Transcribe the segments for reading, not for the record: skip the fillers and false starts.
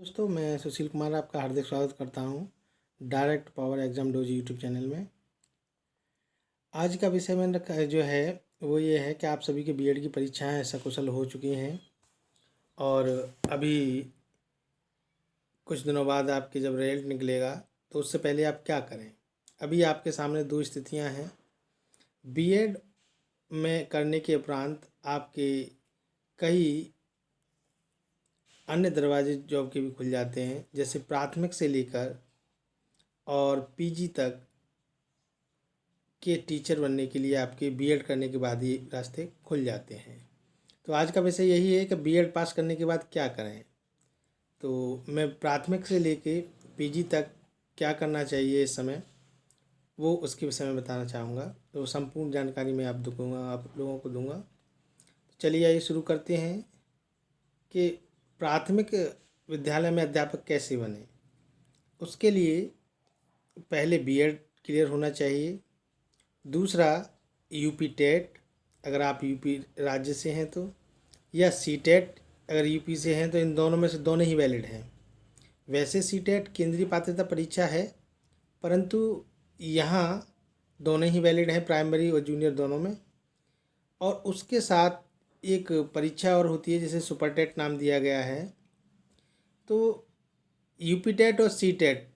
दोस्तों, मैं सुशील कुमार आपका हार्दिक स्वागत करता हूं direct power exam doji YouTube channel में। आज का विषय में जो है वो ये है कि आप सभी के बीएड की परीक्षाएं सकुशल हो चुकी हैं और अभी कुछ दिनों बाद आपके जब रिजल्ट निकलेगा तो उससे पहले आप क्या करें। अभी आपके सामने दो स्थितियां हैं। बीएड में करने के उपरांत आपके कई अन्य दरवाजे जॉब के भी खुल जाते हैं, जैसे प्राथमिक से लेकर और पीजी तक के टीचर बनने के लिए आपके बीएड करने के बाद ही रास्ते खुल जाते हैं। तो आज का विषय यही है कि बीएड पास करने के बाद क्या करें। तो मैं प्राथमिक से लेके पीजी तक क्या करना चाहिए इस समय, वो उसके विषय में बताना चाहूँगा। तो संपूर्ण जानकारी मैं आप लोगों को दूंगा। तो चलिए आइए शुरू करते हैं कि प्राथमिक विद्यालय में अध्यापक कैसे बने। उसके लिए पहले बीएड क्लियर होना चाहिए। दूसरा यूपी टेट, अगर आप यूपी राज्य से हैं तो, या सी टेट अगर यूपी से हैं तो इन दोनों में से दोनों ही वैलिड हैं। वैसे सी टेट केंद्रीय पात्रता परीक्षा है, परंतु यहाँ दोनों ही वैलिड हैं, प्राइमरी और जूनियर दोनों में। और उसके साथ एक परीक्षा और होती है जिसे सुपर टेट नाम दिया गया है। तो यूपी टेट और सी टेट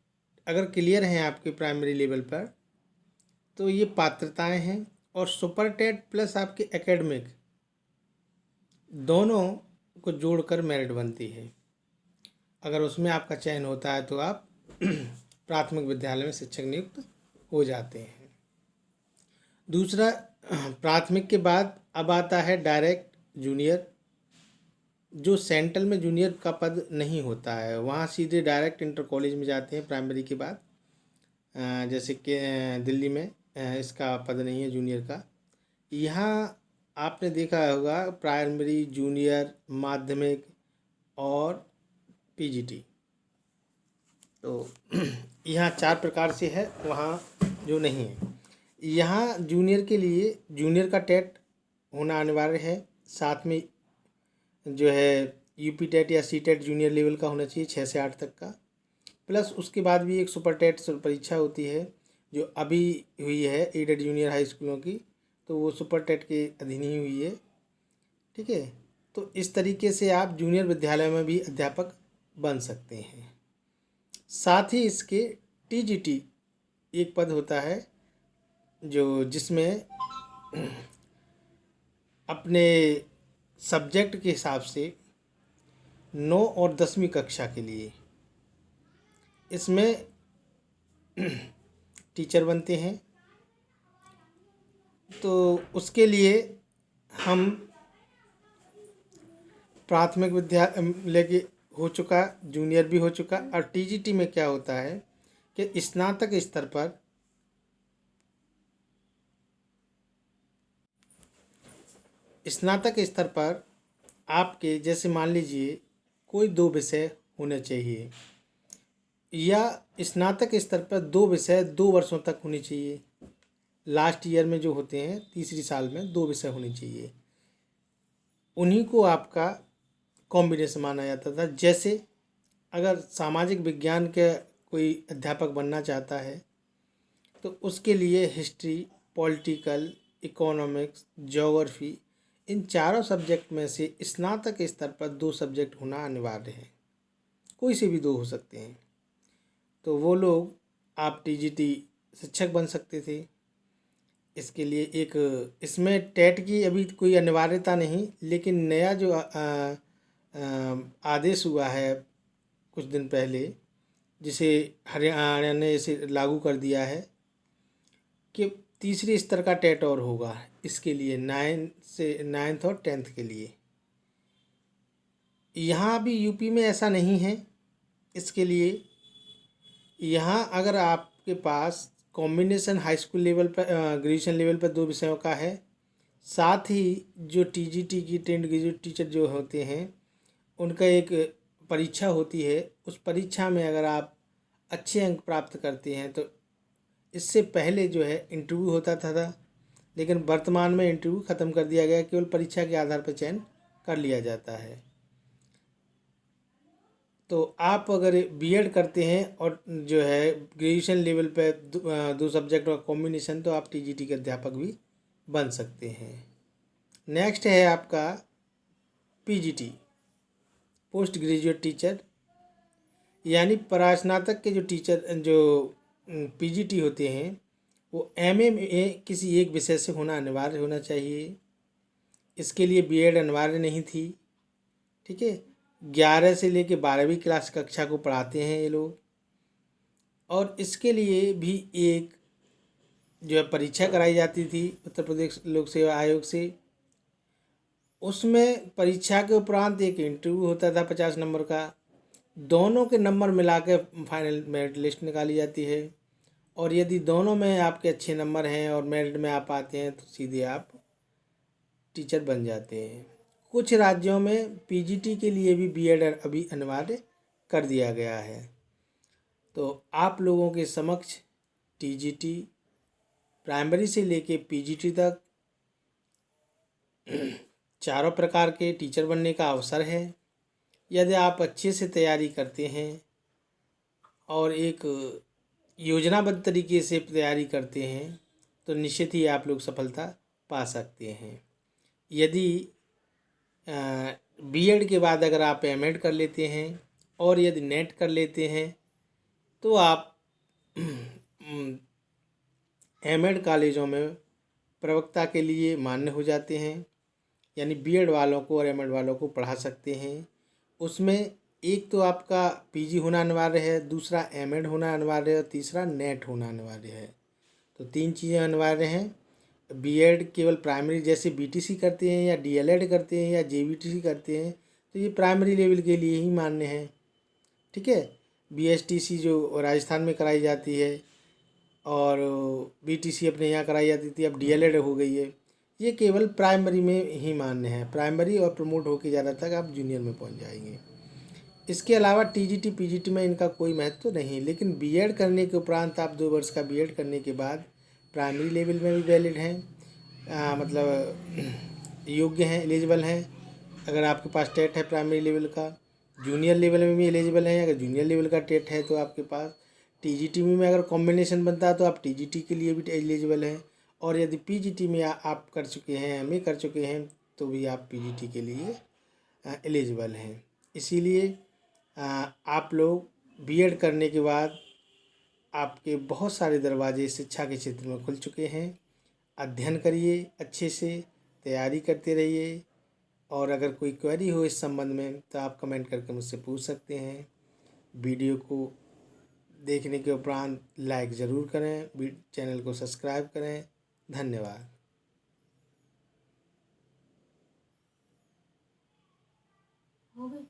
अगर क्लियर हैं आपके प्राइमरी लेवल पर तो ये पात्रताएं हैं, और सुपर टेट प्लस आपके एकेडमिक दोनों को जोड़कर मेरिट बनती है। अगर उसमें आपका चयन होता है तो आप प्राथमिक विद्यालय में शिक्षक नियुक्त हो जाते हैं। दूसरा, प्राथमिक के बाद अब आता है डायरेक्ट जूनियर। जो सेंट्रल में जूनियर का पद नहीं होता है, वहाँ सीधे डायरेक्ट इंटर कॉलेज में जाते हैं प्राइमरी के बाद। जैसे कि दिल्ली में इसका पद नहीं है जूनियर का। यहाँ आपने देखा होगा प्राइमरी, जूनियर, माध्यमिक और पीजीटी। तो यहाँ 4 प्रकार से है, वहाँ जो नहीं है। यहाँ जूनियर के लिए जूनियर का टेट होना अनिवार्य है, साथ में जो है यूपी टेट या सी टेट जूनियर लेवल का होना चाहिए 6 से 8 तक का। प्लस उसके बाद भी एक सुपर टेट परीक्षा होती है जो अभी हुई है एडेड जूनियर हाई स्कूलों की, तो वो सुपर टेट के अधीन ही हुई है। ठीक है, तो इस तरीके से आप जूनियर विद्यालय में भी अध्यापक बन सकते हैं। साथ ही इसके टीजीटी एक पद होता है जिसमें अपने सब्जेक्ट के हिसाब से 9 और 10वीं कक्षा के लिए इसमें टीचर बनते हैं। तो उसके लिए हम प्राथमिक विद्यालय के हो चुका, जूनियर भी हो चुका, और टीजीटी में क्या होता है कि स्नातक स्तर पर आपके जैसे मान लीजिए कोई 2 विषय होने चाहिए, या स्नातक स्तर पर 2 विषय 2 वर्षों तक होनी चाहिए। लास्ट ईयर में जो होते हैं तीसरी साल में 2 विषय होने चाहिए, उन्हीं को आपका कॉम्बिनेशन माना जाता था। जैसे अगर सामाजिक विज्ञान के कोई अध्यापक बनना चाहता है तो उसके लिए हिस्ट्री, पॉलिटिकल, इकोनॉमिक्स, ज्योग्राफी, इन चारों सब्जेक्ट में से स्नातक स्तर पर 2 सब्जेक्ट होना अनिवार्य है। कोई से भी 2 हो सकते हैं। तो वो लोग आप टीजीटी शिक्षक बन सकते थे। इसके लिए एक इसमें टेट की अभी कोई अनिवार्यता नहीं, लेकिन नया जो आदेश हुआ है कुछ दिन पहले, जिसे हरियाणा ने इसे लागू कर दिया है कि तीसरे स्तर का टेट और होगा इसके लिए 9th और 10th के लिए। यहाँ भी यूपी में ऐसा नहीं है। इसके लिए यहाँ अगर आपके पास कॉम्बिनेशन हाई स्कूल लेवल पर, ग्रेजुएशन लेवल पर 2 विषयों का है, साथ ही जो टीजीटी की ट्रेंड ग्रेजुएट टीचर जो होते हैं उनका एक परीक्षा होती है, उस परीक्षा में अगर आप अच्छे अंक प्राप्त करते हैं तो इससे पहले जो है इंटरव्यू होता था, लेकिन वर्तमान में इंटरव्यू ख़त्म कर दिया गया, केवल परीक्षा के आधार पर चयन कर लिया जाता है। तो आप अगर बीएड करते हैं और जो है ग्रेजुएशन लेवल पे दो सब्जेक्ट का कॉम्बिनेशन, तो आप टीजीटी के अध्यापक भी बन सकते हैं। नेक्स्ट है आपका पीजीटी, पोस्ट ग्रेजुएट टीचर, यानी परास्नातक के जो टीचर जो पीजीटी होते हैं वो एमए में किसी एक विषय से होना अनिवार्य होना चाहिए। इसके लिए बीएड अनिवार्य नहीं थी। ठीक है, 11 से लेके 12वीं क्लास कक्षा को पढ़ाते हैं ये लोग। और इसके लिए भी एक जो है परीक्षा कराई जाती थी उत्तर प्रदेश लोक सेवा आयोग से। उसमें परीक्षा के उपरांत एक इंटरव्यू होता था 50 नंबर का। दोनों के नंबर मिला के फाइनल मेरिट लिस्ट निकाली जाती है। और यदि दोनों में आपके अच्छे नंबर हैं और मेरिट में आप आते हैं तो सीधे आप टीचर बन जाते हैं। कुछ राज्यों में पीजीटी के लिए भी बीएड अभी अनिवार्य कर दिया गया है। तो आप लोगों के समक्ष टीजीटी प्राइमरी से लेके पीजीटी तक चारों प्रकार के टीचर बनने का अवसर है। यदि आप अच्छे से तैयारी करते हैं और एक योजनाबद्ध तरीके से तैयारी करते हैं तो निश्चित ही आप लोग सफलता पा सकते हैं। यदि बीएड के बाद अगर आप एमएड कर लेते हैं और यदि नेट कर लेते हैं तो आप एमएड कॉलेजों में प्रवक्ता के लिए मान्य हो जाते हैं, यानी बीएड वालों को और एमएड वालों को पढ़ा सकते हैं। उसमें एक तो आपका पीजी होना अनिवार्य है, दूसरा एमएड होना अनिवार्य है और तीसरा नेट होना अनिवार्य है। तो 3 चीज़ें अनिवार्य हैं। बीएड केवल प्राइमरी जैसे बीटीसी करते हैं या डीएलएड करते हैं या जेबीटीसी करते हैं तो ये प्राइमरी लेवल के लिए ही मान्य है। ठीक है, बीएसटीसी जो राजस्थान में कराई जाती है और बीटीसी अपने यहाँ कराई जाती थी, अब डीएलएड हो गई है, ये केवल प्राइमरी में ही मान्य है। प्राइमरी और प्रमोट होकर ज़्यादा तक आप जूनियर में पहुँच जाएंगे। इसके अलावा टीजीटी पीजीटी में इनका कोई महत्व नहीं। लेकिन बीएड करने के उपरांत आप 2 वर्ष का बीएड करने के बाद प्राइमरी लेवल में भी वैलिड हैं, मतलब योग्य हैं, एलिजिबल हैं। अगर आपके पास टेट है प्राइमरी लेवल का, जूनियर लेवल में भी एलिजिबल हैं। अगर जूनियर लेवल का टेट है तो आपके पास टीजीटी में अगर कॉम्बिनेशन बनता है तो आप टीजीटी के लिए भी एलिजिबल हैं। और यदि पीजीटी में आप कर चुके हैं, एमए कर चुके हैं, तो भी आप पीजीटी के लिए एलिजिबल हैं। इसीलिए आप लोग बीएड करने के बाद आपके बहुत सारे दरवाजे शिक्षा के क्षेत्र में खुल चुके हैं। अध्ययन करिए, अच्छे से तैयारी करते रहिए। और अगर कोई क्वेरी हो इस संबंध में तो आप कमेंट करके मुझसे पूछ सकते हैं। वीडियो को देखने के उपरांत लाइक ज़रूर करें, चैनल को सब्सक्राइब करें। धन्यवाद। हो गई।